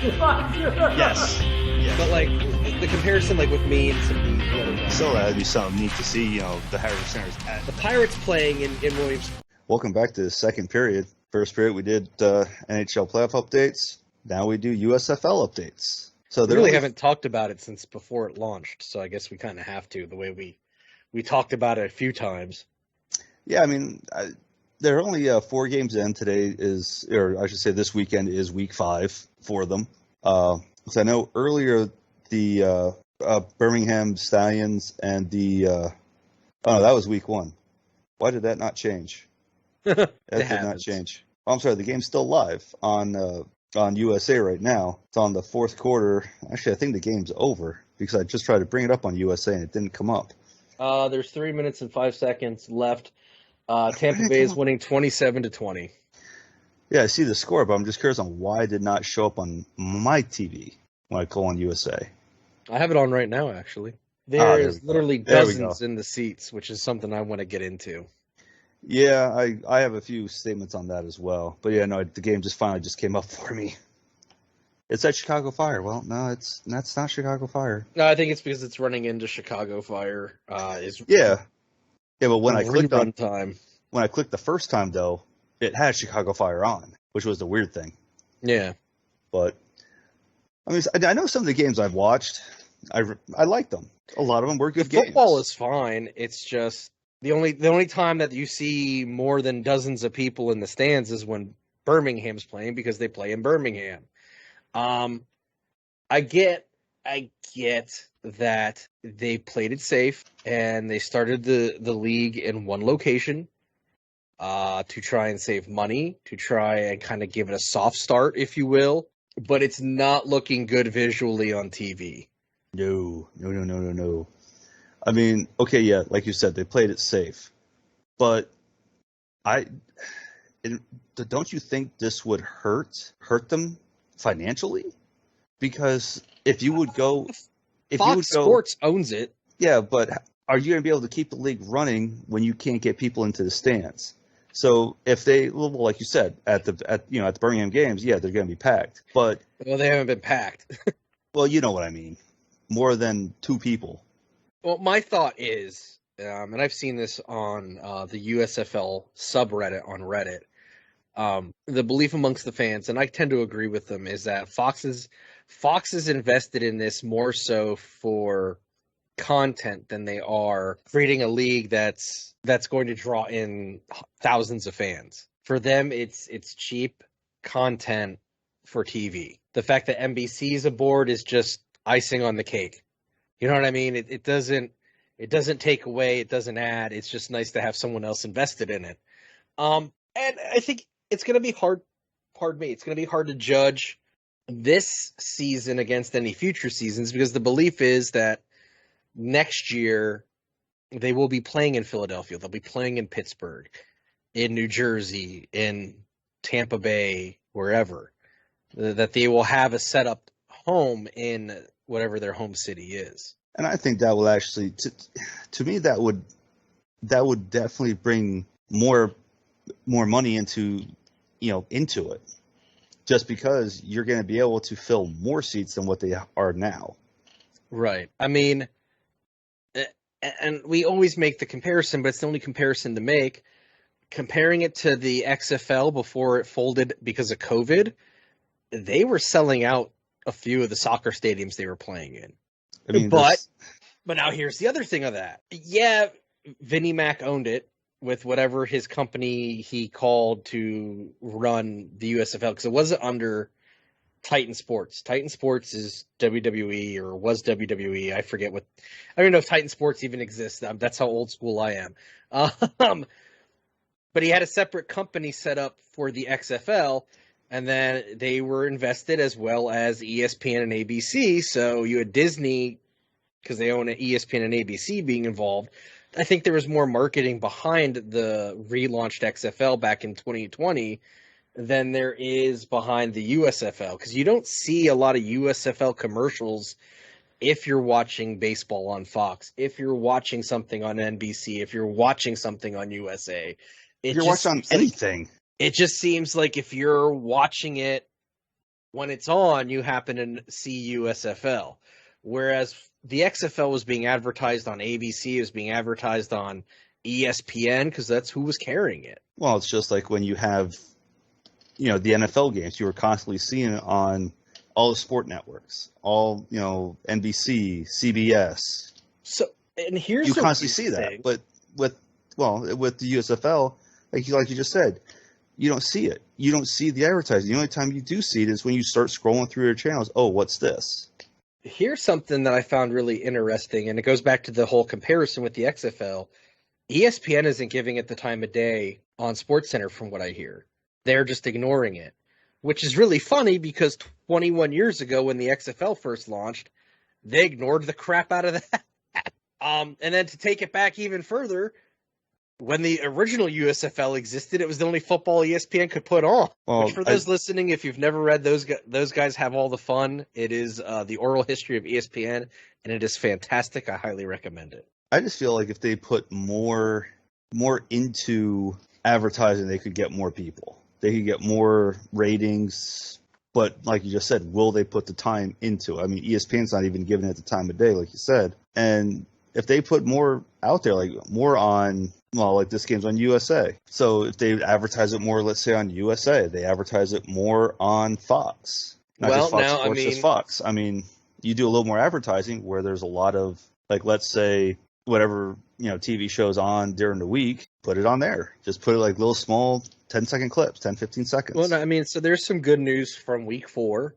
Yes. Yeah. But like the comparison, like with me and some of the other guys. So that'd be something neat to see, the Harris Centers at The Pirates playing in Williams. Welcome back to the second period. First period, we did NHL playoff updates. Now we do USFL updates. So We really haven't talked about it since before it launched, so I guess we kind of have to, the way we talked about it a few times. Yeah, I mean, there are only 4 games in. Today is, or I should say this weekend is week 5 for them. So I know earlier the Birmingham Stallions and the that was week 1. Why did that not change? That did not change. Oh, I'm sorry, the game's still live on USA right now. It's on the 4th quarter. Actually, I think the game's over because I just tried to bring it up on USA and it didn't come up. There's 3 minutes and 5 seconds left. Tampa Bay is winning 27-20. Yeah, I see the score, but I'm just curious on why it did not show up on my TV when I call on USA. I have it on right now, actually. There's literally dozens in the seats, which is something I want to get into. Yeah, I have a few statements on that as well. But yeah, no, the game finally came up for me. It's at Chicago Fire. Well, no, that's not Chicago Fire. No, I think it's because it's running into Chicago Fire. Yeah, but when I clicked when I clicked the first time though, it had Chicago Fire on, which was the weird thing. Yeah, but I mean, I know some of the games I've watched. I like them. A lot of them were good games. Football is fine. It's just the only time that you see more than dozens of people in the stands is when Birmingham's playing, because they play in Birmingham. I get that they played it safe and they started the league in one location to try and save money, to try and kind of give it a soft start, if you will. But it's not looking good visually on TV. No. I mean, okay, yeah, like you said, they played it safe. But don't you think this would hurt them financially? Because if you would go... Fox Sports owns it. Yeah, but are you going to be able to keep the league running when you can't get people into the stands? So if they, like you said, at the Birmingham games, yeah, they're going to be packed. But they haven't been packed. Well, you know what I mean. More than 2 people. Well, my thought is, and I've seen this on the USFL subreddit on Reddit, the belief amongst the fans, and I tend to agree with them, is that Fox is invested in this more so for content than they are creating a league that's going to draw in thousands of fans. For them, it's cheap content for TV. The fact that NBC is aboard is just icing on the cake. You know what I mean? It doesn't take away, it doesn't add. It's just nice to have someone else invested in it. And I think it's going to be hard. Pardon me. It's going to be hard to judge this season against any future seasons, because the belief is that next year they will be playing in Philadelphia. They'll be playing in Pittsburgh, in New Jersey, in Tampa Bay, wherever. That they will have a setup home in whatever their home city is. And I think that will actually, to me, that would definitely bring more money into it, just because you're going to be able to fill more seats than what they are now. Right. I mean, and we always make the comparison, but it's the only comparison to make. Comparing it to the XFL before it folded because of COVID, they were selling out a few of the soccer stadiums they were playing in. I mean, but now here's the other thing of that. Yeah, Vinnie Mac owned it with whatever his company he called to run the USFL, because it wasn't under Titan Sports. Titan Sports is WWE, or was WWE. I forget what. I don't even know if Titan Sports even exists. That's how old school I am. But he had a separate company set up for the XFL, and then they were invested, as well as ESPN and ABC. So you had Disney, because they own ESPN and ABC, being involved. I think there was more marketing behind the relaunched XFL back in 2020 than there is behind the USFL, because you don't see a lot of USFL commercials if you're watching baseball on Fox, if you're watching something on NBC, if you're watching something on USA. If you're watching on anything. It just seems like if you're watching it when it's on, you happen to see USFL. Whereas the XFL was being advertised on ABC, it was being advertised on ESPN because that's who was carrying it. Well, it's just like when you have, the NFL games, you were constantly seeing it on all the sport networks, all, NBC, CBS. So, and here's you constantly see that, but with the USFL, like you just said, you don't see it. You don't see the advertising. The only time you do see it is when you start scrolling through your channels. Oh, what's this? Here's something that I found really interesting, and it goes back to the whole comparison with the XFL. ESPN isn't giving it the time of day on SportsCenter, from what I hear. They're just ignoring it, which is really funny because 21 years ago when the XFL first launched, they ignored the crap out of that. And then to take it back even further, when the original USFL existed, it was the only football ESPN could put on. Which, for those listening, if you've never read those guys have all the fun. It is the oral history of ESPN, and it is fantastic. I highly recommend it. I just feel like if they put more into advertising, they could get more people. They could get more ratings. But like you just said, will they put the time into it? I mean, ESPN's not even giving it the time of day, like you said. And if they put more out there, like more on, like this game's on USA. So if they advertise it more, let's say on USA, they advertise it more on Fox. Not just Fox Sports, just Fox. I mean, you do a little more advertising where there's a lot of, like, let's say, whatever, TV shows on during the week, put it on there. Just put it like little small 10-second clips, 10, 15 seconds. Well, I mean, so there's some good news from week 4.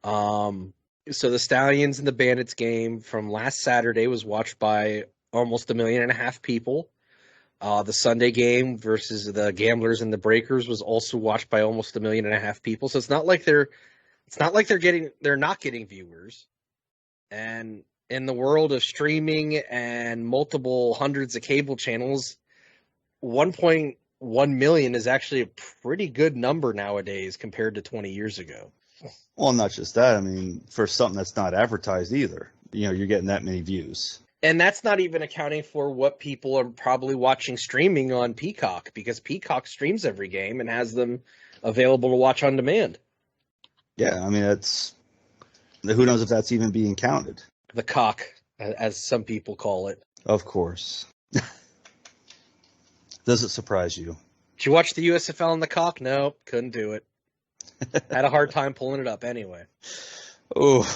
So the Stallions and the Bandits game from last Saturday was watched by almost 1.5 million people. The Sunday game versus the Gamblers and the Breakers was also watched by almost 1.5 million people. So it's not like they're not getting viewers. And in the world of streaming and multiple hundreds of cable channels, 1.1 million is actually a pretty good number nowadays compared to 20 years ago. Well, not just that. I mean, for something that's not advertised either, you're getting that many views. And that's not even accounting for what people are probably watching streaming on Peacock, because Peacock streams every game and has them available to watch on demand. Yeah, I mean, who knows if that's even being counted. The cock, as some people call it. Of course. Does it surprise you? Did you watch the USFL on the cock? No, couldn't do it. Had a hard time pulling it up anyway. Oh.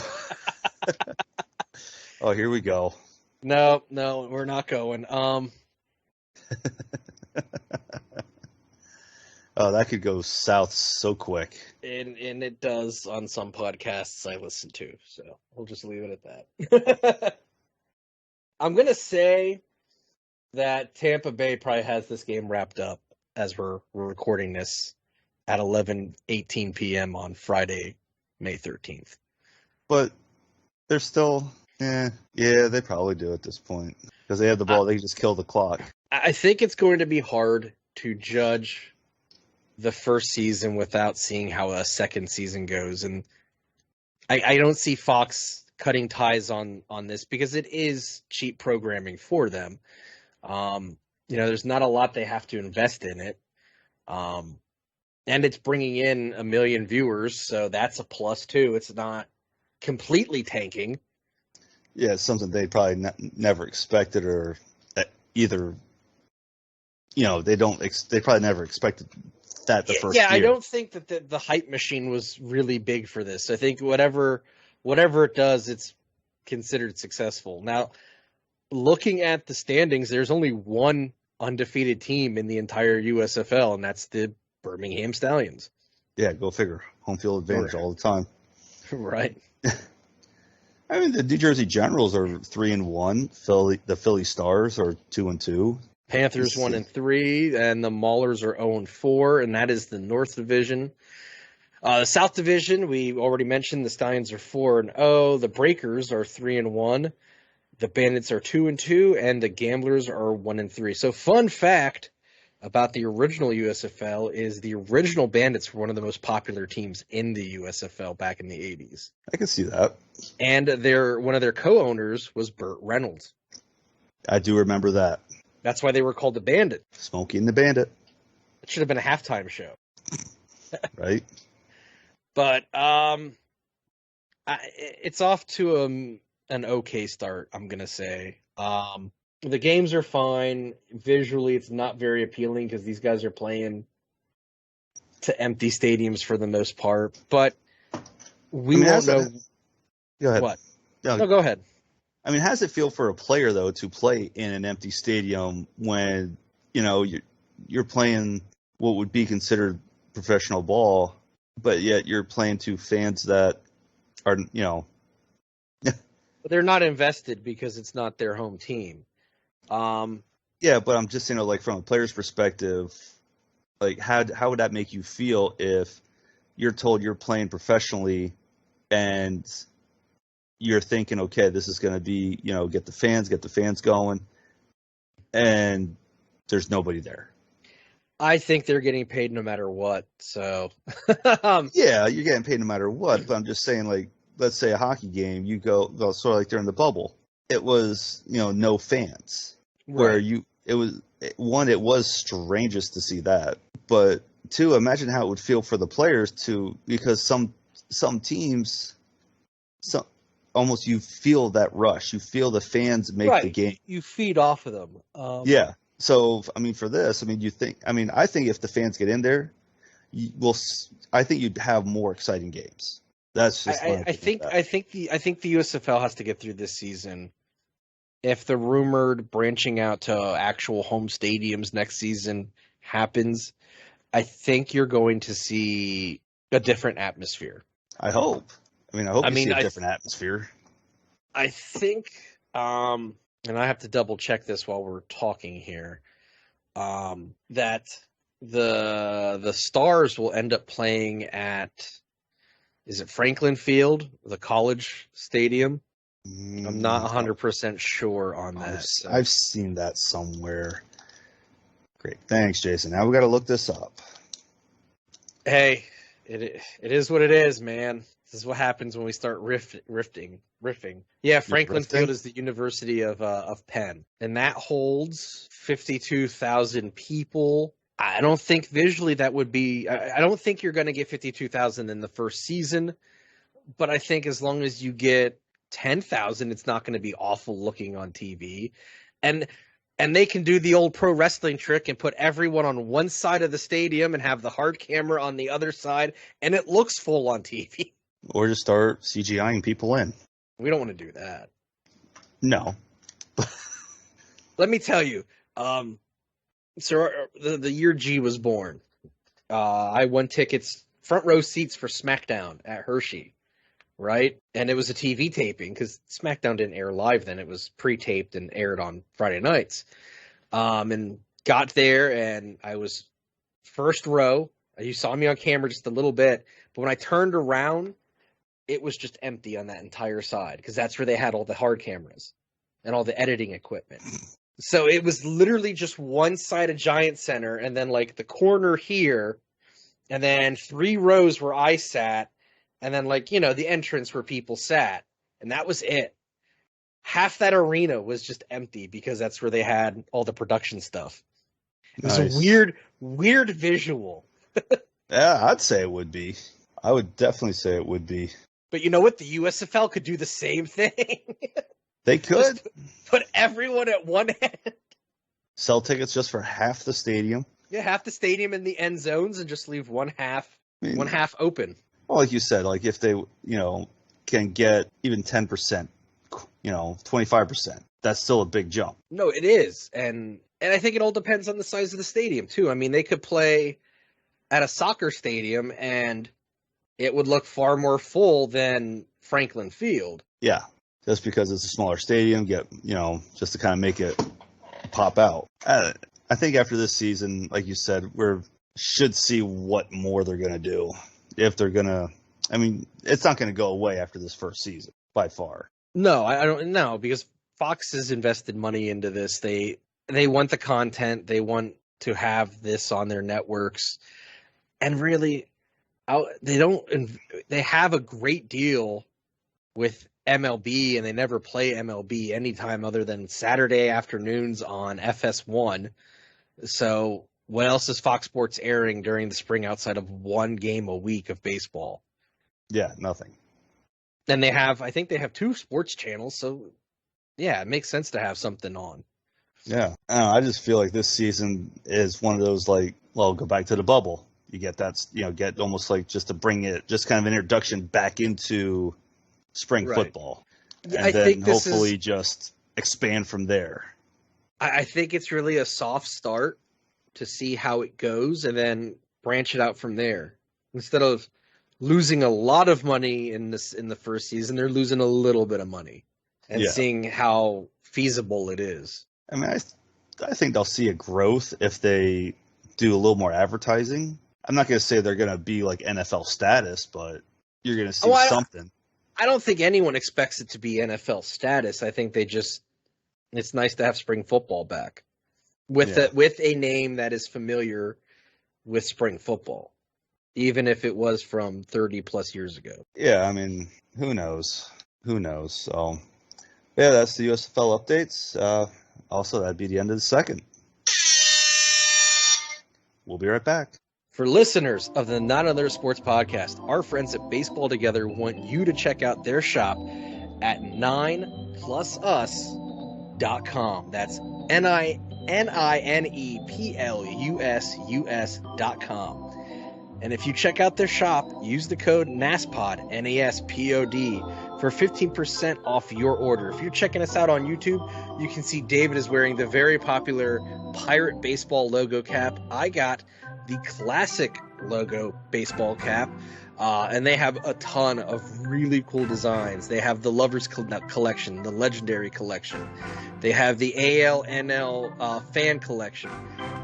Oh, here we go. No, we're not going. Oh, that could go south so quick. And it does on some podcasts I listen to, so we'll just leave it at that. I'm going to say that Tampa Bay probably has this game wrapped up as we're recording this at 11:18 p.m. on Friday, May 13th. But they're still, they probably do at this point. Because they have the ball, they can just kill the clock. I think it's going to be hard to judge the first season without seeing how a second season goes. And I don't see Fox cutting ties on this because it is cheap programming for them. There's not a lot they have to invest in it. And it's bringing in 1 million viewers, so that's a plus too. It's not completely tanking. Yeah, it's something they probably never expected, or either, they probably never expected that the first year. I don't think that the hype machine was really big for this. I think whatever it does, it's considered successful. Now, looking at the standings, there's only one undefeated team in the entire USFL, and that's the Birmingham Stallions. Yeah, go figure. Home field advantage all the time. Right. I mean, the New Jersey Generals are 3-1. The Philly Stars are 2-2. Panthers 1-3, and the Maulers are 0-4, and that is the North Division. The South Division, we already mentioned the Stallions are 4-0. The Breakers are 3-1. The Bandits are 2-2, and the Gamblers are 1-3. So, fun fact about the original USFL is the original Bandits were one of the most popular teams in the USFL back in the 80s. I can see that. And one of their co-owners was Burt Reynolds. I do remember that. That's why they were called the Bandit. Smokey and the Bandit. It should have been a halftime show. Right. But it's off to an okay start, I'm gonna say. The games are fine. Visually, it's not very appealing because these guys are playing to empty stadiums for the most part. But we won't know. Go ahead. What? No, go ahead. I mean, how does it feel for a player though to play in an empty stadium when you're playing what would be considered professional ball, but yet you're playing to fans that are They're not invested because it's not their home team. Yeah, but I'm just saying, like from a player's perspective, like how would that make you feel if you're told you're playing professionally and you're thinking, okay, this is going to be, get the fans going, and there's nobody there. I think they're getting paid no matter what. So yeah, you're getting paid no matter what. But I'm just saying, like, let's say a hockey game, you go sort of like during the bubble, it was no fans. Where it was strangest to see that, but two, imagine how it would feel for the players because some teams, almost you feel that rush, you feel the fans make the game, you feed off of them. Yeah. So I mean, for this, I mean, I think if the fans get in there, I think you'd have more exciting games. That's just I think the USFL has to get through this season. If the rumored branching out to actual home stadiums next season happens, I think you're going to see a different atmosphere. I hope. I hope you see a different atmosphere. I think, and I have to double check this while we're talking here, that the Stars will end up playing at, is it Franklin Field, the college stadium? I'm not 100% sure on that. I've seen that somewhere. Great. Thanks, Jason. Now we got to look this up. Hey, it is what it is, man. This is what happens when we start riffing. Yeah, Franklin Field is the University of Penn, and that holds 52,000 people. I don't think visually that would be. I don't think you're going to get 52,000 in the first season, but I think as long as you get 10,000, it's not going to be awful looking on TV, and they can do the old pro wrestling trick and put everyone on one side of the stadium and have the hard camera on the other side, and it looks full on TV. Or just start CGIing people in. We don't want to do that. No. Let me tell you, so the year G was born, I won tickets, front row seats for SmackDown at Hershey. Right? And it was a TV taping because SmackDown didn't air live then. It was pre-taped and aired on Friday nights. And got there, and I was first row. You saw me on camera just a little bit. But when I turned around, it was just empty on that entire side because that's where they had all the hard cameras and all the editing equipment. So it was literally just one side of Giant Center and then like the corner here and then 3 rows where I sat. And then, the entrance where people sat. And that was it. Half that arena was just empty because that's where they had all the production stuff. It was a weird visual. Yeah, I'd say it would be. I would definitely say it would be. But you know what? The USFL could do the same thing. They could. Just put everyone at one end. Sell tickets just for half the stadium. Yeah, half the stadium in the end zones and just leave one half open. Well, like you said, like if they, can get even 10%, 25%, that's still a big jump. No, it is. And I think it all depends on the size of the stadium, too. I mean, they could play at a soccer stadium and it would look far more full than Franklin Field. Yeah, just because it's a smaller stadium, just to kind of make it pop out. I think after this season, like you said, should see what more they're going to do. If they're going to, it's not going to go away after this first season, by far. No, I don't know, because Fox has invested money into this. They want the content. They want to have this on their networks. And really, they have a great deal with MLB, and they never play MLB anytime other than Saturday afternoons on FS1. So what else is Fox Sports airing during the spring outside of one game a week of baseball? Yeah, nothing. And I think they have 2 sports channels, so yeah, it makes sense to have something on. Yeah, I just feel like this season is one of those go back to the bubble. You get that, get almost like just to bring it, just kind of an introduction back into spring football, Yeah, and then hopefully just expand from there. I think it's really a soft start to see how it goes, and then branch it out from there. Instead of losing a lot of money in the first season, they're losing a little bit of money and seeing how feasible it is. I mean, I think they'll see a growth if they do a little more advertising. I'm not going to say they're going to be like NFL status, but you're going to see something. I don't think anyone expects it to be NFL status. I think it's nice to have spring football back with a name that is familiar with spring football, even if it was from 30 plus years ago. Yeah, I mean, who knows? So, yeah, that's the USFL updates. Also, that'd be the end of the second. We'll be right back. For listeners of the Not Another Sports podcast, our friends at Baseball Together want you to check out their shop at 9plusus.com. That's NINEPLUSUS.com. And if you check out their shop, use the code NASPOD, NASPOD, for 15% off your order. If you're checking us out on YouTube, you can see David is wearing the very popular Pirate Baseball logo cap. I got the classic logo baseball cap, and they have a ton of really cool designs. They have the Lovers Collection, the Legendary Collection. They have the ALNL Fan Collection.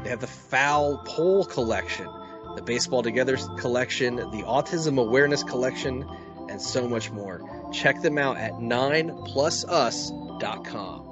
They have the Foul Pole Collection, the Baseball Together Collection, the Autism Awareness Collection, and so much more. Check them out at 9plusus.com.